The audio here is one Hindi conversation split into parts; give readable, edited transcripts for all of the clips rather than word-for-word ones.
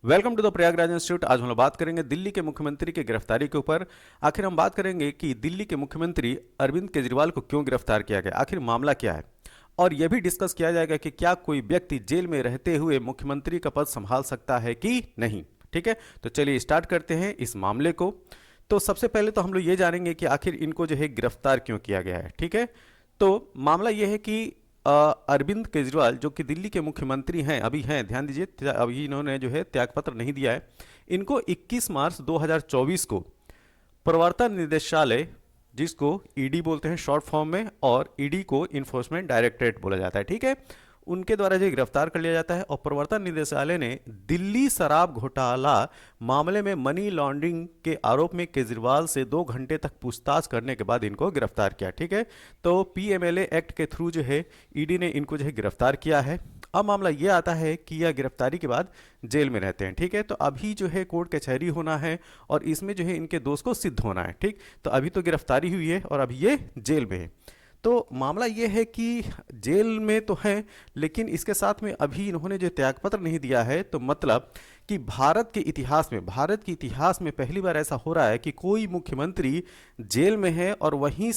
Welcome to the Prayagraj institute. आज हम लोग बात करेंगे दिल्ली के मुख्यमंत्री की गिरफ्तारी के ऊपर। आखिर हम बात करेंगे कि दिल्ली के मुख्यमंत्री अरविंद केजरीवाल को क्यों गिरफ्तार किया गया, आखिर मामला क्या है। और यह भी डिस्कस किया जाएगा कि क्या कोई व्यक्ति जेल में रहते हुए मुख्यमंत्री का पद संभाल सकता है कि नहीं। ठीक है, तो चलिए स्टार्ट करते हैं इस मामले को। तो सबसे पहले तो हम लोग ये जानेंगे कि आखिर इनको जो है गिरफ्तार क्यों किया गया है। ठीक है, तो मामला यह है कि अरविंद केजरीवाल जो कि दिल्ली के मुख्यमंत्री हैं, अभी हैं, ध्यान दीजिए, अभी इन्होंने जो है त्यागपत्र नहीं दिया है। इनको 21 मार्च 2024 को प्रवर्तन निदेशालय, जिसको ईडी बोलते हैं शॉर्ट फॉर्म में, और ईडी को इन्फोर्समेंट डायरेक्टरेट बोला जाता है, ठीक है, उनके द्वारा जो गिरफ्तार कर लिया जाता है। और प्रवर्तन निदेशालय ने दिल्ली शराब घोटाला मामले में मनी लॉन्ड्रिंग के आरोप में केजरीवाल से 2 घंटे तक पूछताछ करने के बाद इनको गिरफ्तार किया। ठीक है, तो पीएमएलए एक्ट के थ्रू जो है ईडी ने इनको जो है गिरफ्तार किया है। अब मामला यह आता है कि यह गिरफ्तारी के बाद जेल में रहते हैं। ठीक है, तो अभी जो है कोर्ट कचहरी होना है और इसमें जो है इनके दोष को सिद्ध होना है। ठीक, तो अभी तो गिरफ्तारी हुई है और अभी ये जेल में है। तो मामला ये है कि जेल में तो है, लेकिन इसके साथ में अभी इन्होंने जो त्यागपत्र नहीं दिया है, तो मतलब कि भारत के इतिहास में पहली बार ऐसा हो रहा है कि कोई मुख्यमंत्री जेल में है और वहीं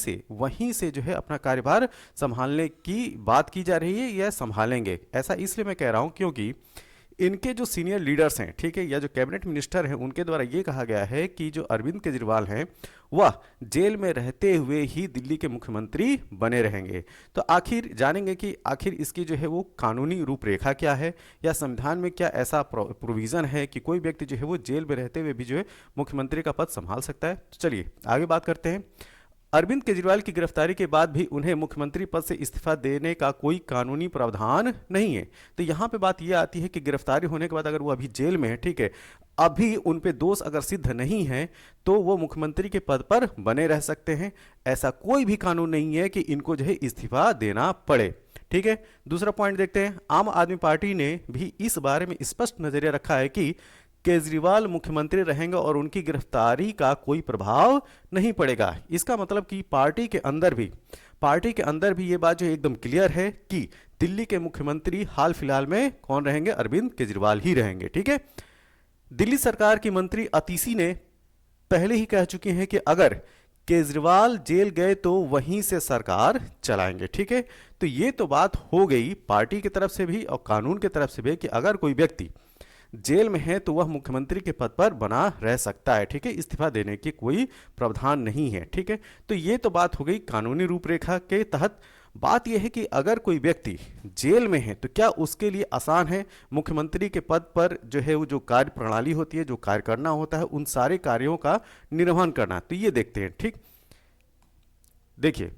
से जो है अपना कार्यभार संभालने की बात की जा रही है या संभालेंगे। ऐसा इसलिए मैं कह रहा हूं क्योंकि इनके जो सीनियर लीडर्स हैं, ठीक है, या जो कैबिनेट मिनिस्टर हैं, उनके द्वारा ये कहा गया है कि जो अरविंद केजरीवाल हैं वह जेल में रहते हुए ही दिल्ली के मुख्यमंत्री बने रहेंगे। तो आखिर जानेंगे कि आखिर इसकी जो है वो कानूनी रूपरेखा क्या है, या संविधान में क्या ऐसा प्रोविजन है कि कोई व्यक्ति जो है वो जेल में रहते हुए भी जो है मुख्यमंत्री का पद संभाल सकता है। तो चलिए आगे बात करते हैं। अरविंद केजरीवाल की गिरफ्तारी के बाद भी उन्हें मुख्यमंत्री पद से इस्तीफा देने का कोई कानूनी प्रावधान नहीं है। तो यहां पे बात यह आती है कि गिरफ्तारी होने के बाद अगर वो अभी जेल में है, ठीक है, अभी उन पे दोष अगर सिद्ध नहीं है तो वो मुख्यमंत्री के पद पर बने रह सकते हैं। ऐसा कोई भी कानून नहीं है कि इनको जो है इस्तीफा देना पड़े। ठीक है, दूसरा पॉइंट देखते हैं। आम आदमी पार्टी ने भी इस बारे में स्पष्ट नजरिया रखा है कि केजरीवाल मुख्यमंत्री रहेंगे और उनकी गिरफ्तारी का कोई प्रभाव नहीं पड़ेगा। इसका मतलब कि पार्टी के अंदर भी ये बात जो एकदम क्लियर है कि दिल्ली के मुख्यमंत्री हाल फिलहाल में कौन रहेंगे, अरविंद केजरीवाल ही रहेंगे। ठीक है, दिल्ली सरकार की मंत्री अतीशी ने पहले ही कह चुके हैं कि अगर केजरीवाल जेल गए तो वहीं से सरकार चलाएंगे। ठीक है, तो ये तो बात हो गई पार्टी की तरफ से भी और कानून की तरफ से भी कि अगर कोई व्यक्ति जेल में है तो वह मुख्यमंत्री के पद पर बना रह सकता है। ठीक है, इस्तीफा देने की कोई प्रावधान नहीं है। ठीक है, तो ये तो बात हो गई कानूनी रूपरेखा के तहत। बात यह है कि अगर कोई व्यक्ति जेल में है तो क्या उसके लिए आसान है मुख्यमंत्री के पद पर जो है वो जो कार्य प्रणाली होती है, जो कार्य करना होता है, उन सारे कार्यों का निर्वहन करना। तो ये देखते हैं। ठीक, देखिए,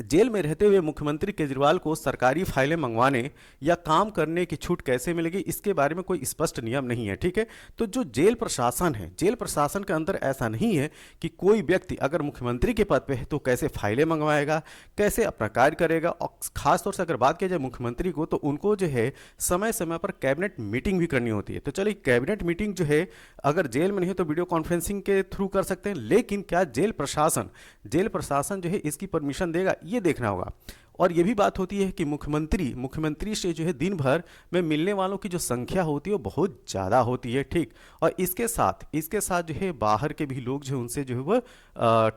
जेल में रहते हुए मुख्यमंत्री केजरीवाल को सरकारी फाइलें मंगवाने या काम करने की छूट कैसे मिलेगी, इसके बारे में कोई स्पष्ट नियम नहीं है। ठीक है, तो जो जेल प्रशासन है, जेल प्रशासन के अंदर ऐसा नहीं है कि कोई व्यक्ति अगर मुख्यमंत्री के पद पे है तो कैसे फाइलें मंगवाएगा, कैसे अपना कार्य करेगा। और खासतौर से अगर बात की जाए मुख्यमंत्री को, तो उनको जो है समय समय पर कैबिनेट मीटिंग भी करनी होती है। तो चलिए, कैबिनेट मीटिंग जो है अगर जेल में नहीं है तो वीडियो कॉन्फ्रेंसिंग के थ्रू कर सकते हैं, लेकिन क्या जेल प्रशासन जो है इसकी परमिशन देगा, ये देखना होगा। और ये भी बात होती है कि मुख्यमंत्री से जो है दिन भर में मिलने वालों की जो संख्या होती है वो बहुत ज़्यादा होती है। ठीक, और इसके साथ जो है बाहर के भी लोग जो है उनसे जो है वो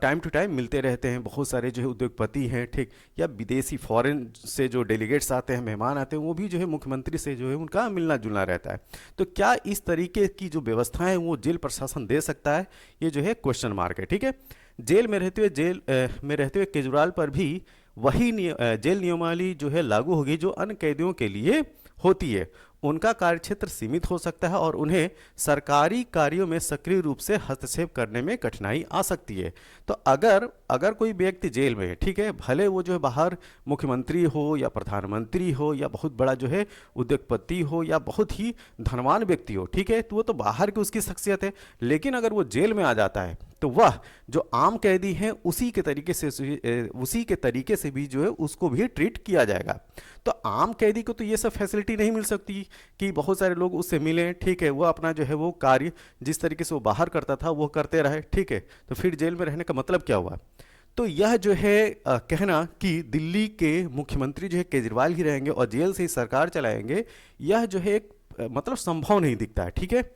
टाइम टू टाइम मिलते रहते हैं। बहुत सारे जो है उद्योगपति हैं, ठीक, या विदेशी फॉरेन से जो डेलीगेट्स आते हैं, मेहमान आते हैं, वो भी जो है मुख्यमंत्री से जो है उनका मिलना जुलना रहता है। तो क्या इस तरीके की जो व्यवस्थाएं हैं वो जेल प्रशासन दे सकता है, ये जो है क्वेश्चन मार्क है। ठीक है, जेल में रहते हुए केजरीवाल पर भी वही जेल नियमावली जो है लागू होगी जो अन्य कैदियों के लिए होती है। उनका कार्यक्षेत्र सीमित हो सकता है और उन्हें सरकारी कार्यों में सक्रिय रूप से हस्तक्षेप करने में कठिनाई आ सकती है। तो अगर कोई व्यक्ति जेल में है, ठीक है, भले वो जो है बाहर मुख्यमंत्री हो या प्रधानमंत्री हो या बहुत बड़ा जो है उद्योगपति हो या बहुत ही धनवान व्यक्ति हो, ठीक है, तो वो तो बाहर की उसकी शख्सियत है। लेकिन अगर वो जेल में आ जाता है तो वह जो आम कैदी हैं उसी के तरीके से भी जो है उसको भी ट्रीट किया जाएगा। तो आम कैदी को तो ये सब फैसिलिटी नहीं मिल सकती कि बहुत सारे लोग उससे मिलें, ठीक है, वो अपना जो है वो कार्य जिस तरीके से वो बाहर करता था वो करते रहे। ठीक है, तो फिर जेल में रहने का मतलब क्या हुआ। तो यह जो है कहना कि दिल्ली के मुख्यमंत्री जो है केजरीवाल ही रहेंगे और जेल से ही सरकार चलाएंगे, यह जो है एक मतलब संभव नहीं दिखता है। ठीक है,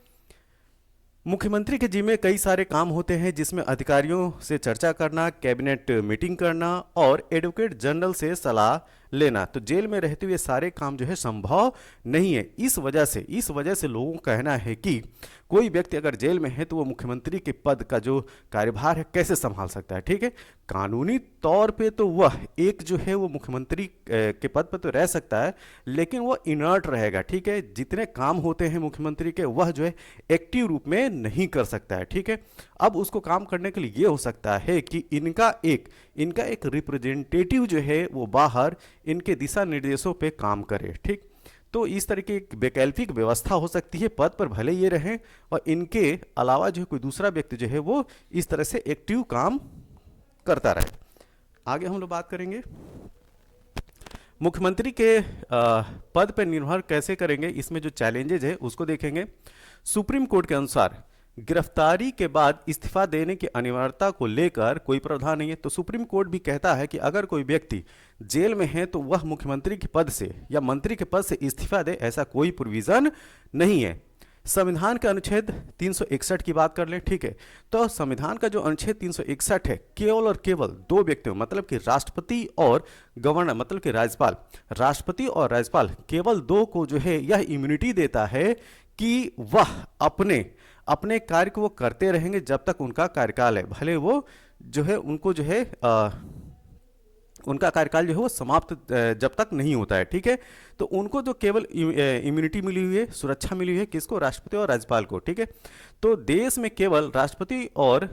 मुख्यमंत्री के जिम्मे कई सारे काम होते हैं, जिसमें अधिकारियों से चर्चा करना, कैबिनेट मीटिंग करना और एडवोकेट जनरल से सलाह लेना। तो जेल में रहते हुए सारे काम जो है संभव नहीं है। इस वजह से लोगों का कहना है कि कोई व्यक्ति अगर जेल में है तो वो मुख्यमंत्री के पद का जो कार्यभार है कैसे संभाल सकता है। ठीक है, कानूनी तौर पे तो वह एक जो है वो मुख्यमंत्री के पद पर तो रह सकता है, लेकिन वो इनर्ट रहेगा। ठीक है, जितने काम होते हैं मुख्यमंत्री के वह जो है एक्टिव रूप में नहीं कर सकता है। ठीक है, अब उसको काम करने के लिए ये हो सकता है कि इनका एक रिप्रेजेंटेटिव जो है वो बाहर इनके दिशा निर्देशों पे काम करे। ठीक, तो इस तरह की एक वैकल्पिक व्यवस्था हो सकती है, पद पर भले ये रहें और इनके अलावा जो है कोई दूसरा व्यक्ति जो है वो इस तरह से एक्टिव काम करता रहे। आगे हम लोग बात करेंगे मुख्यमंत्री के पद पर निर्भर कैसे करेंगे, इसमें जो चैलेंजेज है उसको देखेंगे। सुप्रीम कोर्ट के अनुसार गिरफ्तारी के बाद इस्तीफा देने की अनिवार्यता को लेकर कोई प्रावधान नहीं है। तो सुप्रीम कोर्ट भी कहता है कि अगर कोई व्यक्ति जेल में है तो वह मुख्यमंत्री के पद से या मंत्री के पद से इस्तीफा दे, ऐसा कोई प्रोविजन नहीं है। संविधान के अनुच्छेद 361 की बात कर लें। ठीक है, तो संविधान का जो अनुच्छेद 361 है केवल और केवल दो व्यक्तियों मतलब कि राष्ट्रपति और गवर्नर मतलब कि राज्यपाल, राष्ट्रपति और राज्यपाल केवल दो को जो है यह इम्यूनिटी देता है कि वह अपने कार्य को वो करते रहेंगे जब तक उनका कार्यकाल है, भले वो जो है उनको जो है उनका कार्यकाल जो है वो समाप्त जब तक नहीं होता है। ठीक है, तो उनको जो केवल इम्यूनिटी मिली हुई है, सुरक्षा मिली हुई है, किसको? राष्ट्रपति और राज्यपाल को। ठीक है, तो देश में केवल राष्ट्रपति और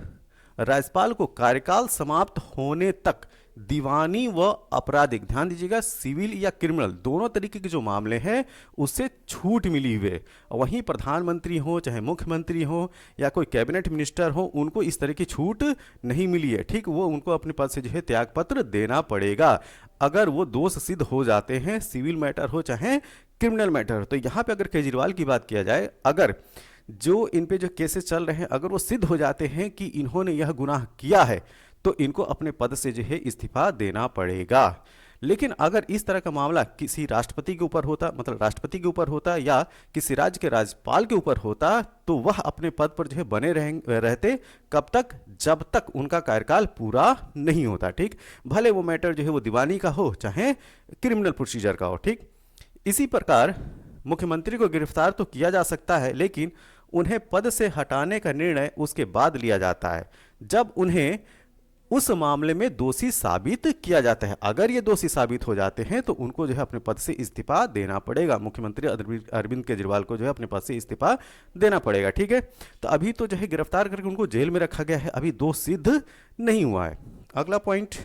राज्यपाल को कार्यकाल समाप्त होने तक दीवानी व आपराधिक, ध्यान दीजिएगा, सिविल या क्रिमिनल दोनों तरीके के जो मामले हैं उससे छूट मिली हुई है। वहीं प्रधानमंत्री हो चाहे मुख्यमंत्री हो या कोई कैबिनेट मिनिस्टर हो, उनको इस तरह की छूट नहीं मिली है। ठीक, वो उनको अपने पद से जो है त्यागपत्र देना पड़ेगा अगर वो दोष सिद्ध हो जाते हैं, सिविल मैटर हो चाहे क्रिमिनल मैटर। तो यहाँ पे अगर केजरीवाल की बात किया जाए, अगर जो इन पे जो केसेस चल रहे हैं अगर वो सिद्ध हो जाते हैं कि इन्होंने यह गुनाह किया है तो इनको अपने पद से जो है इस्तीफा देना पड़ेगा। लेकिन अगर इस तरह का मामला किसी राष्ट्रपति के ऊपर होता, मतलब राष्ट्रपति के ऊपर होता या किसी राज्य के राज्यपाल के ऊपर होता, तो वह अपने पद पर जो है बने रहते कब तक? जब तक उनका कार्यकाल पूरा नहीं होता। ठीक, भले वो मैटर जो है वो दीवानी का हो चाहे क्रिमिनल प्रोसीजर का हो। ठीक, इसी प्रकार मुख्यमंत्री को गिरफ्तार तो किया जा सकता है, लेकिन उन्हें पद से हटाने का निर्णय उसके बाद लिया जाता है जब उन्हें उस मामले में दोषी साबित किया जाता है। अगर ये दोषी साबित हो जाते हैं तो उनको जो है अपने पद से इस्तीफा देना पड़ेगा। मुख्यमंत्री अरविंद केजरीवाल को जो है अपने पद से इस्तीफा देना पड़ेगा। ठीक है, तो अभी तो जो है गिरफ्तार करके उनको जेल में रखा गया है, अभी दोष सिद्ध नहीं हुआ है। अगला पॉइंट,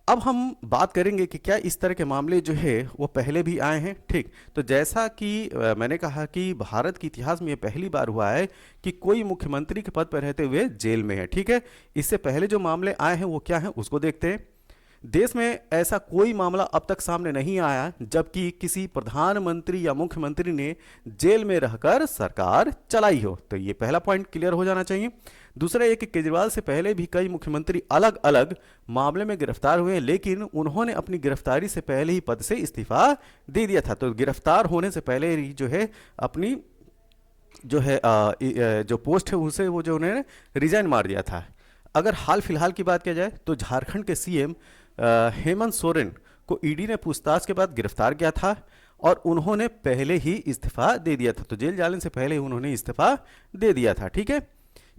अब हम बात करेंगे कि क्या इस तरह के मामले जो है वो पहले भी आए हैं। ठीक, तो जैसा कि मैंने कहा कि भारत के इतिहास में ये पहली बार हुआ है कि कोई मुख्यमंत्री के पद पर रहते हुए जेल में है। ठीक है, इससे पहले जो मामले आए हैं वो क्या हैं उसको देखते हैं। देश में ऐसा कोई मामला अब तक सामने नहीं आया जबकि किसी प्रधानमंत्री या मुख्यमंत्री ने जेल में रहकर सरकार चलाई हो। तो ये पहला पॉइंट क्लियर हो जाना चाहिए। दूसरा ये कि केजरीवाल से पहले भी कई मुख्यमंत्री अलग अलग मामले में गिरफ्तार हुए, लेकिन उन्होंने अपनी गिरफ्तारी से पहले ही पद से इस्तीफा दे दिया था। तो गिरफ्तार होने से पहले ही जो है अपनी जो है जो पोस्ट है उसे वो जो उन्होंने रिजाइन मार दिया था। अगर हाल फिलहाल की बात किया जाए तो झारखंड के सीएम हेमंत सोरेन को ईडी ने पूछताछ के बाद गिरफ्तार किया था और उन्होंने पहले ही इस्तीफा दे दिया था। तो जेल जाने से पहले उन्होंने इस्तीफा दे दिया था। ठीक है,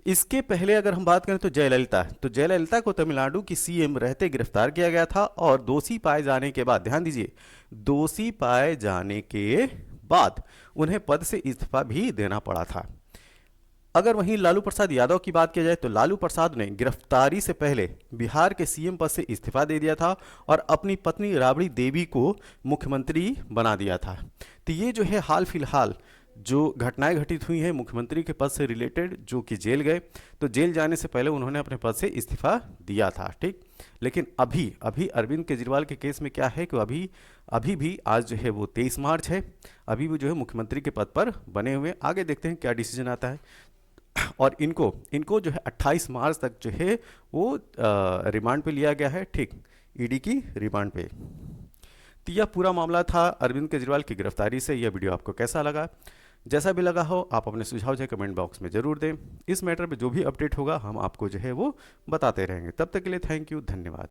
इसके पहले अगर हम बात करें तो जयललिता को तमिलनाडु की सीएम रहते गिरफ्तार किया गया था और दोषी पाए जाने के बाद, ध्यान दीजिए, दोषी पाए जाने के बाद उन्हें पद से इस्तीफा भी देना पड़ा था। अगर वहीं लालू प्रसाद यादव की बात की जाए तो लालू प्रसाद ने गिरफ्तारी से पहले बिहार के सीएम पद से इस्तीफा दे दिया था और अपनी पत्नी राबड़ी देवी को मुख्यमंत्री बना दिया था। तो ये जो है हाल फिलहाल जो घटनाएं घटित हुई हैं मुख्यमंत्री के पद से रिलेटेड, जो कि जेल गए, तो जेल जाने से पहले उन्होंने अपने पद से इस्तीफा दिया था। ठीक, लेकिन अभी अरविंद केजरीवाल के केस में क्या है कि अभी भी आज जो है वो 23 मार्च है, अभी भी जो है मुख्यमंत्री के पद पर बने हुए। आगे देखते हैं क्या डिसीजन आता है। और इनको जो है 28 मार्च तक जो है वो रिमांड पे लिया गया है। ठीक, ईडी की रिमांड पे। तो यह पूरा मामला था अरविंद केजरीवाल की गिरफ्तारी से। यह वीडियो आपको कैसा लगा? जैसा भी लगा हो आप अपने सुझाव जो है कमेंट बॉक्स में ज़रूर दें। इस मैटर पे जो भी अपडेट होगा हम आपको जो है वो बताते रहेंगे। तब तक के लिए थैंक यू, धन्यवाद।